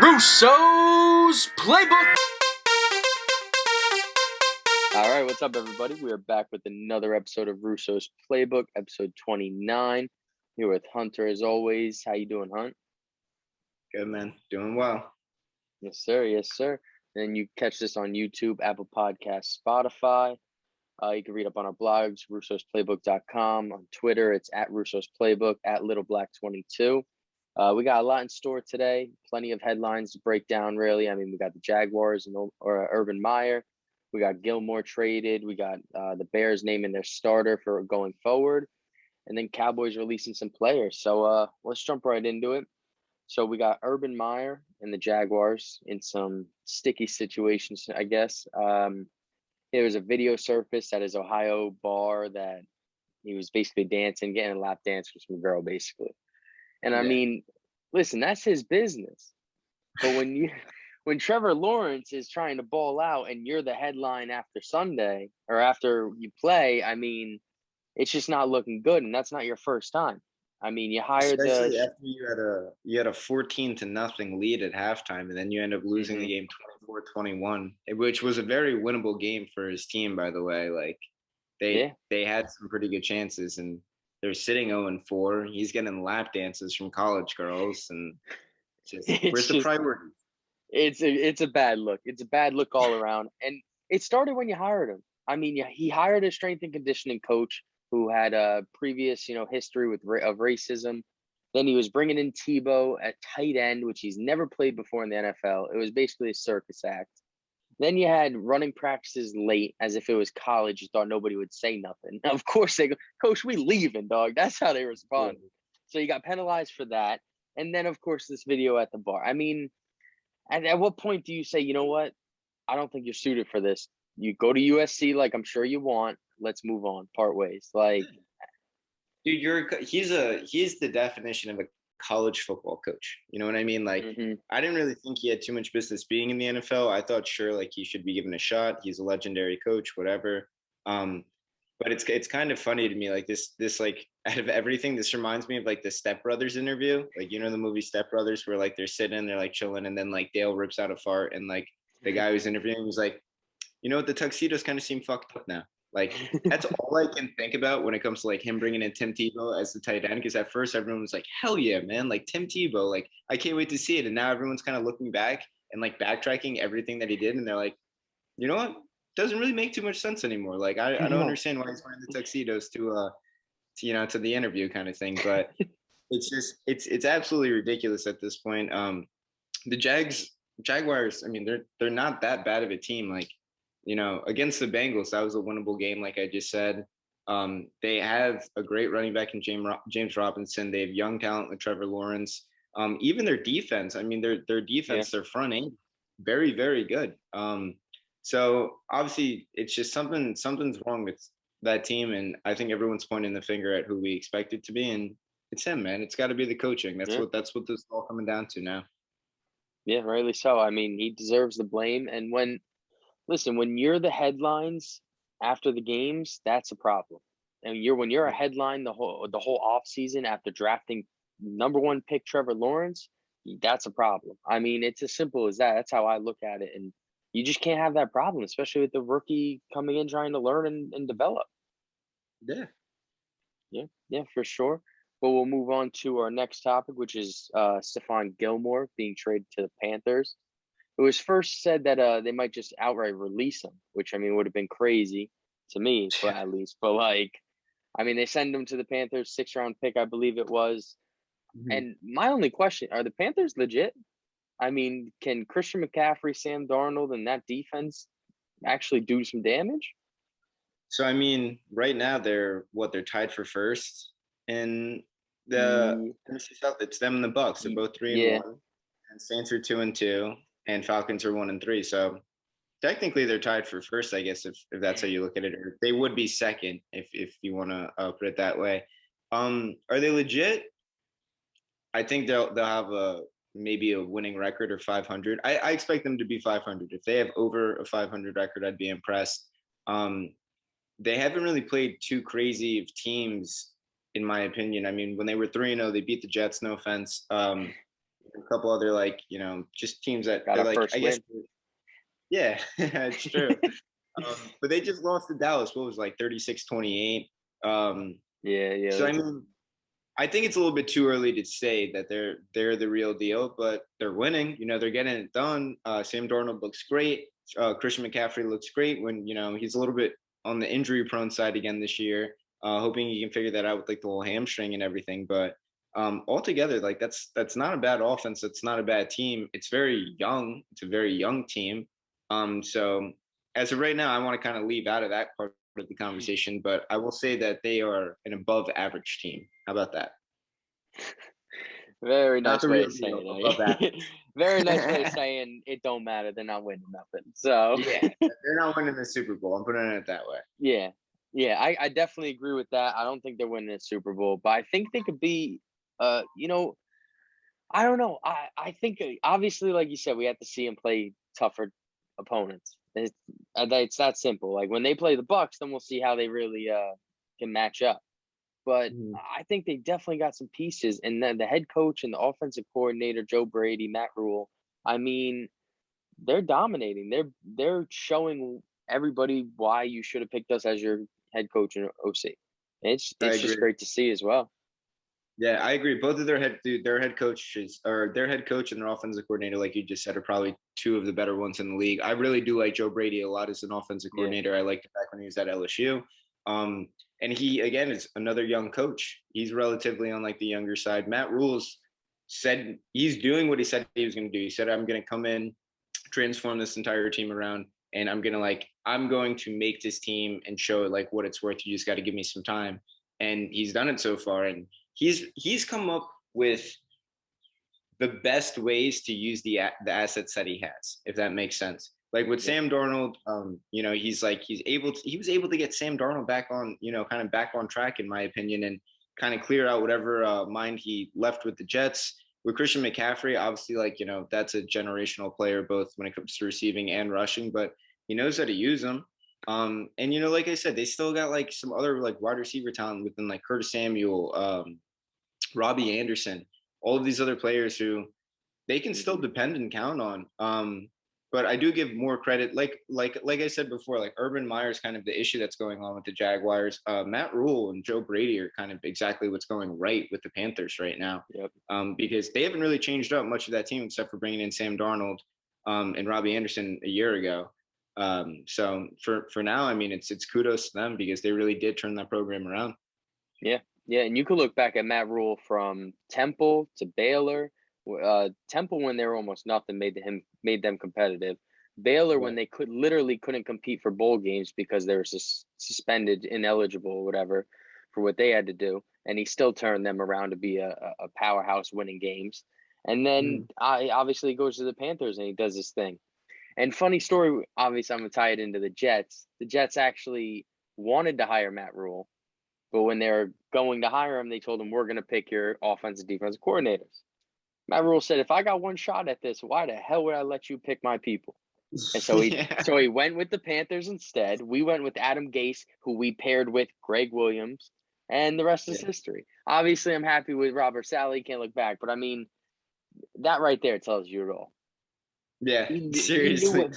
Russo's Playbook. All right, what's up, everybody? We are back with another episode of Russo's Playbook, episode 29. Here with Hunter, as always. How you doing, Hunt? Good, man. Doing well. Yes, sir. Yes, sir. And you catch this on YouTube, Apple Podcasts, Spotify. You can read up on our blogs, russosplaybook.com. On Twitter, it's at Russo's Playbook, at LittleBlack22. We got a lot in store today. Plenty of headlines to break down, really. I mean, we got the Jaguars and Urban Meyer. We got Gilmore traded. We got the Bears naming their starter for going forward. And then Cowboys releasing some players. So let's jump right into it. So we got Urban Meyer and the Jaguars in some sticky situations, I guess. There was a video surfaced at his Ohio bar that he was basically dancing, getting a lap dance with some girl, basically. And I mean, listen, that's his business. But when Trevor Lawrence is trying to ball out and you're the headline after Sunday or after you play, I mean, it's just not looking good, and that's not your first time. I mean, you hired especially after you had a 14-0 lead at halftime, and then you end up losing the game 24-21, which was a very winnable game for his team, by the way. Like they had some pretty good chances, and they're sitting 0-4. He's getting lap dances from college girls, and where's the priority? It's a bad look. It's a bad look all around, and it started when you hired him. I mean, he hired a strength and conditioning coach who had a previous, history of racism. Then he was bringing in Tebow at tight end, which he's never played before in the NFL. It was basically a circus act. Then you had running practices late as if it was college. You thought nobody would say nothing. Now, of course, they go, Coach, we leaving, dog. That's how they respond. Yeah. So you got penalized for that. And then, of course, this video at the bar. I mean, at what point do you say, you know what? I don't think you're suited for this. You go to USC like I'm sure you want. Let's move on, part ways. Like, dude, he's the definition of a college football coach. You know what I mean? Like, I didn't really think he had too much business being in the NFL. I thought, sure, like he should be given a shot. He's a legendary coach, whatever. But it's kind of funny to me, like this like out of everything, this reminds me of like the Step Brothers interview. Like, the movie Step Brothers, where like they're sitting, they're like chilling, and then like Dale rips out a fart, and like the guy who's interviewing was like, you know what, the tuxedos kind of seem fucked up now. Like, that's all I can think about when it comes to like him bringing in Tim Tebow as the tight end. Because at first everyone was like, hell yeah, man, like Tim Tebow, like I can't wait to see it. And now everyone's kind of looking back and like backtracking everything that he did, and they're like, you know what, doesn't really make too much sense anymore. Like I don't understand why he's wearing the tuxedos to the interview kind of thing. But it's just it's absolutely ridiculous at this point. The Jaguars, I mean, they're not that bad of a team. Like, against the Bengals, that was a winnable game, like I just said. They have a great running back in James Robinson. They have young talent with Trevor Lawrence. Even their defense, I mean, their defense, their front end, very, very good. So obviously, it's just something's wrong with that team, and I think everyone's pointing the finger at who we expect it to be, and it's him, man. It's got to be the coaching. That's what this is all coming down to now. Yeah, rightly so. I mean, he deserves the blame, and when you're the headlines after the games, that's a problem. And when you're a headline the whole off season after drafting number 1 pick Trevor Lawrence, that's a problem. I mean, it's as simple as that. That's how I look at it. And you just can't have that problem, especially with the rookie coming in trying to learn and develop. Yeah, for sure. But we'll move on to our next topic, which is Stephon Gilmore being traded to the Panthers. It was first said that they might just outright release him, which, I mean, would have been crazy to me, but at least. But, like, I mean, they send him to the Panthers, 6th-round pick, I believe it was. And my only question, are the Panthers legit? I mean, can Christian McCaffrey, Sam Darnold, and that defense actually do some damage? So, I mean, right now they're tied for first in the NFC South. It's them and the Bucs. They're both 3-1, and Saints are 2-2, and Falcons are 1-3. So technically they're tied for first, I guess, if that's how you look at it. Or they would be second if you want to put it that way. Are they legit? I think they'll have maybe a winning record or 500. I expect them to be 500. If they have over a 500 record, I'd be impressed. They haven't really played too crazy of teams, in my opinion. I mean, when they were 3-0, they beat the Jets. No offense. a couple other like just teams that Got they're our like first I guess win. yeah, it's true. But they just lost to Dallas. What was it, like 36-28? Yeah. So I mean, I think it's a little bit too early to say that they're the real deal, but they're winning. They're getting it done. Sam Darnold looks great. Christian McCaffrey looks great when he's a little bit on the injury prone side again this year. Hoping he can figure that out with like the whole hamstring and everything. But altogether, like that's not a bad offense. That's not a bad team. It's very young. It's a very young team. So as of right now, I want to kind of leave out of that part of the conversation, but I will say that they are an above average team. How about that? Very Not nice the way real of deal, saying above it. average. Very nice way of saying it don't matter. They're not winning nothing. So Yeah, they're not winning the Super Bowl. I'm putting it that way. yeah. I definitely agree with that. I don't think they're winning the Super Bowl, but I think they could be. I don't know. I think obviously, like you said, we have to see them play tougher opponents. It's that simple. Like when they play the Bucks, then we'll see how they really can match up. But Mhm. I think they definitely got some pieces, and then the head coach and the offensive coordinator, Joe Brady, Matt Rule. I mean, they're dominating. They're showing everybody why you should have picked us as your head coach and OC. I It's just agree. great to see as well. Yeah, I agree. Both of their head coaches or their head coach and their offensive coordinator, like you just said, are probably two of the better ones in the league. I really do like Joe Brady a lot as an offensive Yeah. coordinator. I liked him back when he was at LSU. And he again is another young coach. He's relatively on like the younger side. Matt Rules said he's doing what he said he was going to do. He said, "I'm going to come in, transform this entire team around, and I'm going to make this team and show it like what it's worth. You just got to give me some time." And he's done it so far, and he's come up with the best ways to use the assets that he has, if that makes sense. Like with Sam Darnold, he was able to get Sam Darnold back on, kind of back on track, in my opinion, and kind of clear out whatever mind he left with the Jets. With Christian McCaffrey, obviously, that's a generational player, both when it comes to receiving and rushing, but he knows how to use them. And like I said, they still got like some other like wide receiver talent within like Curtis Samuel, Robbie Anderson, all of these other players who they can still depend and count on. But I do give more credit, like I said before, like Urban Meyers, kind of the issue that's going on with the Jaguars. Matt Rule and Joe Brady are kind of exactly what's going right with the Panthers right now, because they haven't really changed up much of that team except for bringing in Sam Darnold and Robbie Anderson a year ago. So for now, I mean, it's kudos to them because they really did turn that program around. Yeah, and you could look back at Matt Rule from Temple to Baylor. Temple, when they were almost nothing, made them competitive. Baylor, when they couldn't compete for bowl games because they were suspended, ineligible, whatever, for what they had to do, and he still turned them around to be a powerhouse, winning games. And then obviously he goes to the Panthers and he does this thing. And funny story, obviously I'm gonna tie it into the Jets. The Jets actually wanted to hire Matt Rule. But when they're going to hire him, they told him, we're going to pick your offensive defensive coordinators. Matt Rule said, if I got one shot at this, why the hell would I let you pick my people? And so he went with the Panthers instead. We went with Adam Gase, who we paired with Greg Williams, and the rest is history. Obviously, I'm happy with Robert Saleh. Can't look back. But, I mean, that right there tells you it all. Yeah, seriously.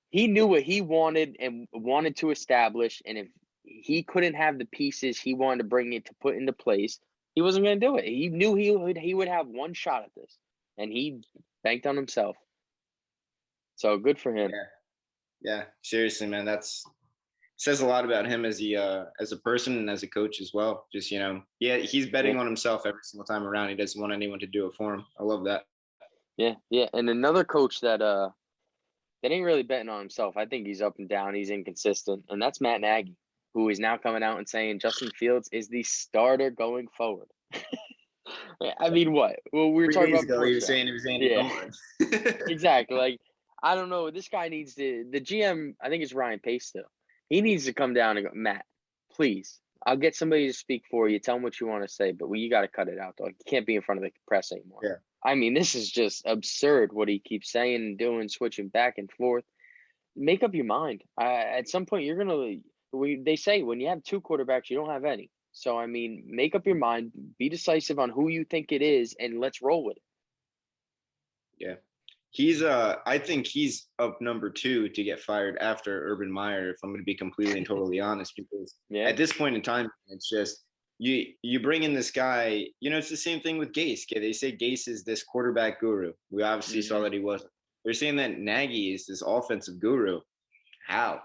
He knew what he wanted and wanted to establish, and if he couldn't have the pieces he wanted to bring it to put into place, he wasn't going to do it. He knew he would have one shot at this, and he banked on himself. So good for him. Yeah. Seriously, man, says a lot about him as a person and as a coach as well. Just he's betting on himself every single time around. He doesn't want anyone to do it for him. I love that. Yeah. And another coach that ain't really betting on himself. I think he's up and down. He's inconsistent, and that's Matt Nagy, who is now coming out and saying Justin Fields is the starter going forward. I mean, what? Well, we were 3 talking days about ago, he was saying it was Andy Dalton. Exactly. Like, I don't know. This guy needs to. The GM, I think it's Ryan Pace still. He needs to come down and go, Matt, please. I'll get somebody to speak for you. Tell them what you want to say, but you got to cut it out, though. You can't be in front of the press anymore. Yeah. I mean, this is just absurd what he keeps saying and doing, switching back and forth. Make up your mind. At some point, you're going to – they say when you have two quarterbacks, you don't have any. So, I mean, make up your mind. Be decisive on who you think it is, and let's roll with it. Yeah. I think he's up number 2 to get fired after Urban Meyer, if I'm going to be completely and totally honest, because at this point in time, it's just you bring in this guy, it's the same thing with Gase. Okay, they say Gase is this quarterback guru. We obviously saw that he wasn't. They're saying that Nagy is this offensive guru. How?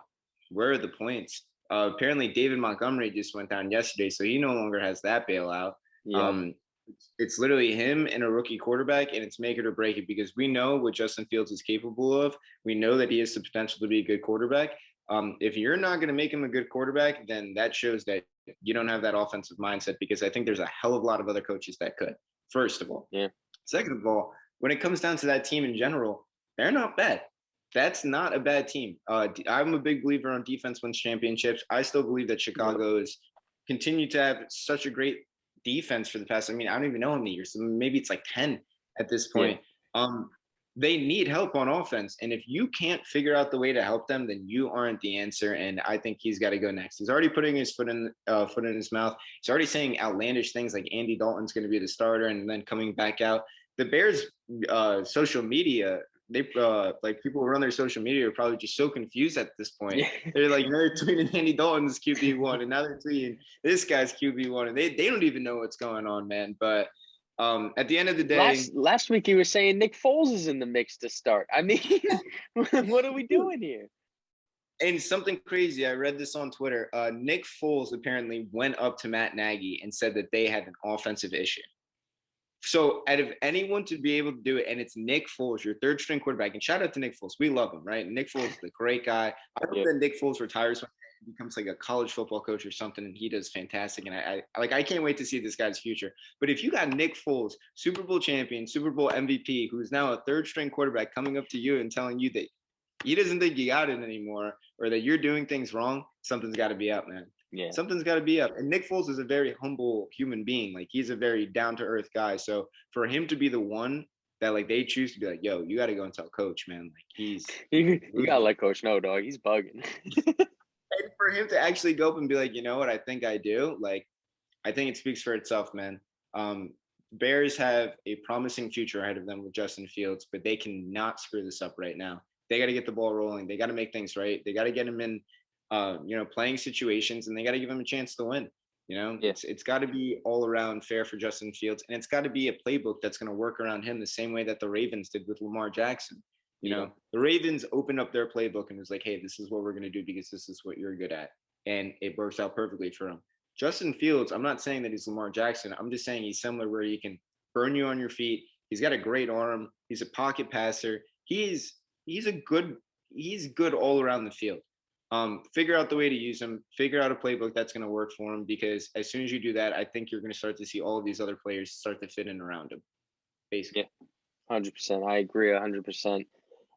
Where are the points? Apparently, David Montgomery just went down yesterday, so he no longer has that bailout. Yep. It's literally him and a rookie quarterback, and it's make it or break it, because we know what Justin Fields is capable of. We know that he has the potential to be a good quarterback. If you're not going to make him a good quarterback, then that shows that you don't have that offensive mindset, because I think there's a hell of a lot of other coaches that could, first of all. Yeah. Second of all, when it comes down to that team in general, they're not bad. That's not a bad team. I'm a big believer on defense wins championships. I still believe that Chicago has continued to have such a great defense for the past, I don't even know how many years. Maybe it's like 10 at this point. Yeah. They need help on offense. And if you can't figure out the way to help them, then you aren't the answer. And I think he's got to go next. He's already putting his foot in his mouth. He's already saying outlandish things like Andy Dalton's going to be the starter and then coming back out. The Bears social media, they like people who run their social media are probably just so confused at this point. They're like, they're tweeting Andy Dalton's QB1, and now they're tweeting this guy's QB1, and they don't even know what's going on, man. But at the end of the day, last week he was saying Nick Foles is in the mix to start. What are we doing here? And something crazy, I read this on Twitter. Nick Foles apparently went up to Matt Nagy and said that they had an offensive issue. So out of anyone to be able to do it, and it's Nick Foles, your third string quarterback, and shout out to Nick Foles. We love him, right? Nick Foles is a great guy. I hope that Nick Foles retires one day and becomes like a college football coach or something, and he does fantastic. And I can't wait to see this guy's future. But if you got Nick Foles, Super Bowl champion, Super Bowl MVP, who's now a third string quarterback, coming up to you and telling you that he doesn't think you got it anymore, or that you're doing things wrong, something's got to be up, man. Yeah. Something's got to be up. And Nick Foles is a very humble human being. Like, he's a very down-to-earth guy. So for him to be the one that, like, they choose to be like, yo, you got to go and tell coach, man. Like, you got to let coach know, dog. He's bugging. And for him to actually go up and be like, you know what, I think I do. Like, I think it speaks for itself, man. Bears have a promising future ahead of them with Justin Fields, but they cannot screw this up right now. They got to get the ball rolling. They got to make things right. They got to get him in, playing situations, and they got to give him a chance to win. It's got to be all around fair for Justin Fields, and it's got to be a playbook that's going to work around him the same way that the Ravens did with Lamar Jackson. The Ravens opened up their playbook and was like, hey, this is what we're going to do because this is what you're good at. And it works out perfectly for him. Justin Fields, I'm not saying that he's Lamar Jackson. I'm just saying he's similar where he can burn you on your feet. He's got a great arm. He's a pocket passer. He's good all around the field. Figure out the way to use him, figure out a playbook that's going to work for him, because as soon as you do that, I think you're going to start to see all of these other players start to fit in around him. Basically. Yeah, 100%. I agree 100%.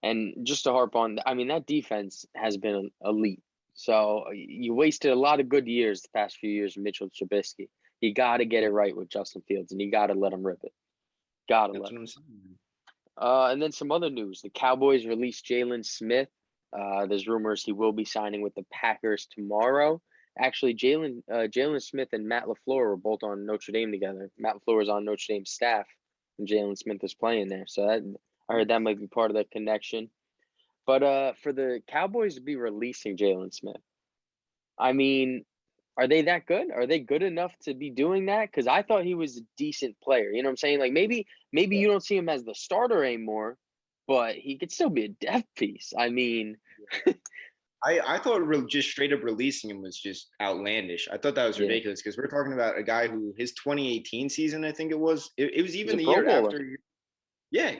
And just to harp on, that defense has been elite. So you wasted a lot of good years the past few years with Mitchell Trubisky. You got to get it right with Justin Fields, and you got to let him rip it. Got to let him. And then some other news. The Cowboys released Jalen Smith. There's rumors he will be signing with the Packers tomorrow. Actually, Jalen Smith and Matt LaFleur were both on Notre Dame together. Matt LaFleur was on Notre Dame staff, and Jalen Smith was playing there. So I heard that might be part of the connection. But for the Cowboys to be releasing Jalen Smith, are they that good? Are they good enough to be doing that? Because I thought he was a decent player. You know what I'm saying? Like, maybe you don't see him as the starter anymore, but he could still be a depth piece. I thought just straight up releasing him was just outlandish. I thought that was ridiculous, because we're talking about a guy who his 2018 season, I think it was even the year after. Yeah,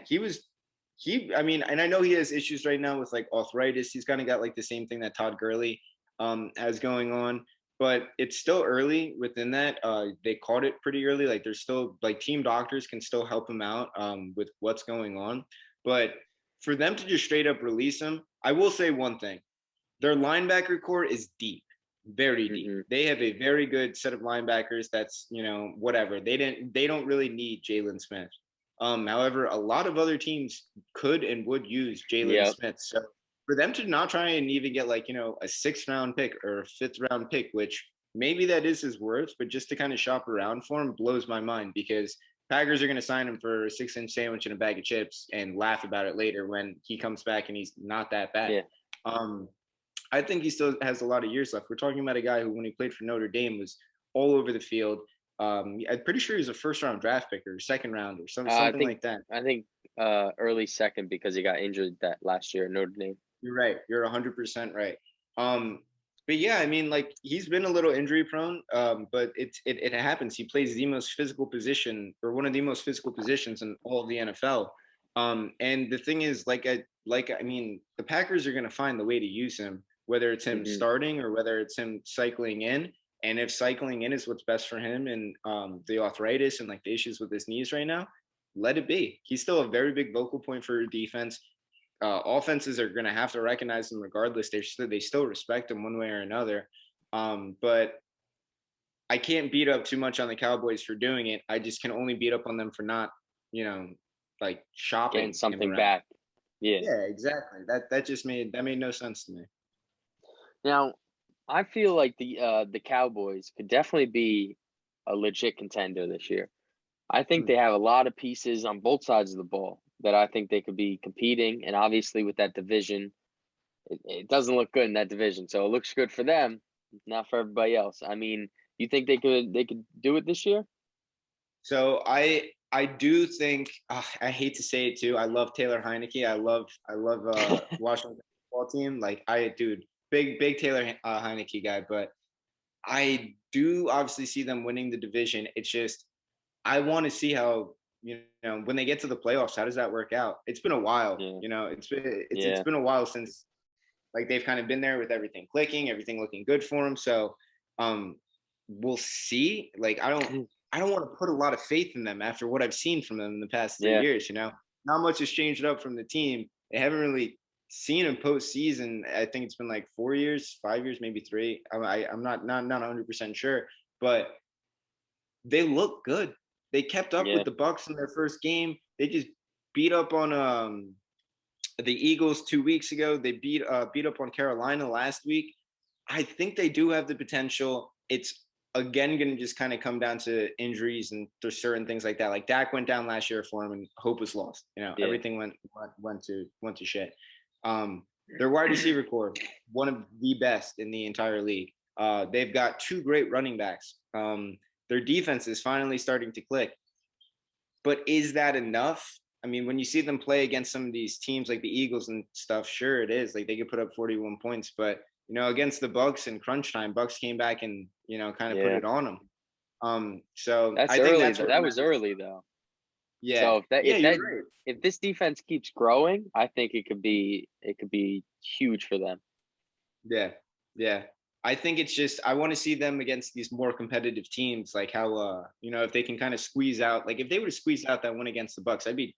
and I know he has issues right now with like arthritis. He's kind of got like the same thing that Todd Gurley has going on, but it's still early within that. They caught it pretty early. Like, there's still like team doctors can still help him out with what's going on. But for them to just straight up release him, I will say one thing. Their linebacker core is deep, very deep. Mm-hmm. They have a very good set of linebackers that's, whatever. They don't really need Jalen Smith. However, a lot of other teams could and would use Jalen Smith. So for them to not try and even get like, a 6th round pick or a 5th round pick, which maybe that is his worth, but just to kind of shop around for him blows my mind, because Packers are going to sign him for a 6-inch sandwich and a bag of chips and laugh about it later when he comes back and he's not that bad. Yeah. I think he still has a lot of years left. We're talking about a guy who, when he played for Notre Dame, was all over the field. I'm pretty sure he was a first-round draft pick or second round or something like that. I think early second because he got injured that last year at Notre Dame. You're right. You're 100% right. But yeah, I mean, like, he's been a little injury prone, but it happens. He plays the most physical position, or one of the most physical positions in all of the NFL. And the thing is, I mean, the Packers are going to find the way to use him, whether it's him starting or whether it's him cycling in. And if cycling in is what's best for him and the arthritis and like the issues with his knees right now, let it be. He's still a very big vocal point for defense. Offenses are going to have to recognize him regardless. They still respect him one way or another. But I can't beat up too much on the Cowboys for doing it. I just can only beat up on them for not, like shopping. Getting something back. Yeah. Yeah, exactly. That made no sense to me. Now, I feel like the Cowboys could definitely be a legit contender this year. I think they have a lot of pieces on both sides of the ball that I think they could be competing. And obviously with that division, it doesn't look good in that division. So it looks good for them, not for everybody else. I mean, you think they could do it this year? So I do think, I hate to say it too. I love Taylor Heineke. I love Washington football team. Like big Taylor Heineke guy, but I do obviously see them winning the division. It's just, I want to see how, when they get to the playoffs, how does that work out? It's been a while, it's been a while since like they've kind of been there with everything clicking, everything looking good for them. So we'll see. Like, I don't want to put a lot of faith in them after what I've seen from them in the past 3 years, not much has changed up from the team. They haven't really seen him postseason. I think it's been like 4 years, 5 years, maybe 3. I'm not 100% sure, but they look good. They kept up with the Bucs in their first game. They just beat up on the Eagles 2 weeks ago. They beat up on Carolina last week. I think they do have the potential. It's again going to just kind of come down to injuries and there's certain things like that. Like Dak went down last year for him and hope was lost. Everything went to shit. Their wide receiver core, one of the best in the entire league. They've got 2 great running backs. Their defense is finally starting to click. But is that enough? I mean, when you see them play against some of these teams like the Eagles and stuff, sure it is. Like they could put up 41 points, but against the Bucs in crunch time, Bucs came back and kind of put it on them. So that's I early. think that was early though. Yeah. So right. If this defense keeps growing, I think it could be huge for them. Yeah. I think it's just, I want to see them against these more competitive teams, like how, if they can kind of squeeze out, like if they would have squeezed out that win against the Bucs, I'd be,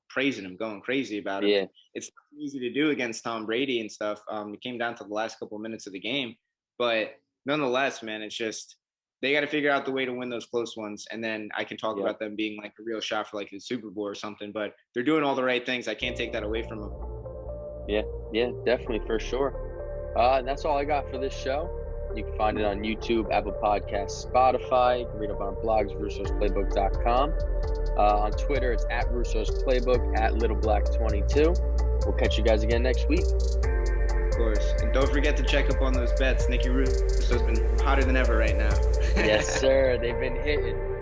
praising them, going crazy about it. Yeah. It's easy to do against Tom Brady and stuff. It came down to the last couple of minutes of the game, but nonetheless, man, it's just, they got to figure out the way to win those close ones. And then I can talk about them being like a real shot for like the Super Bowl or something, but they're doing all the right things. I can't take that away from them. Yeah, definitely, for sure. That's all I got for this show. You can find it on YouTube, Apple Podcasts, Spotify. You can read up on our blogs, russosplaybook.com. On Twitter, it's at Russo's Playbook, at LittleBlack22. We'll catch you guys again next week. Of course. And don't forget to check up on those bets. Nicky Russo's been hotter than ever right now. Yes, sir. They've been hitting.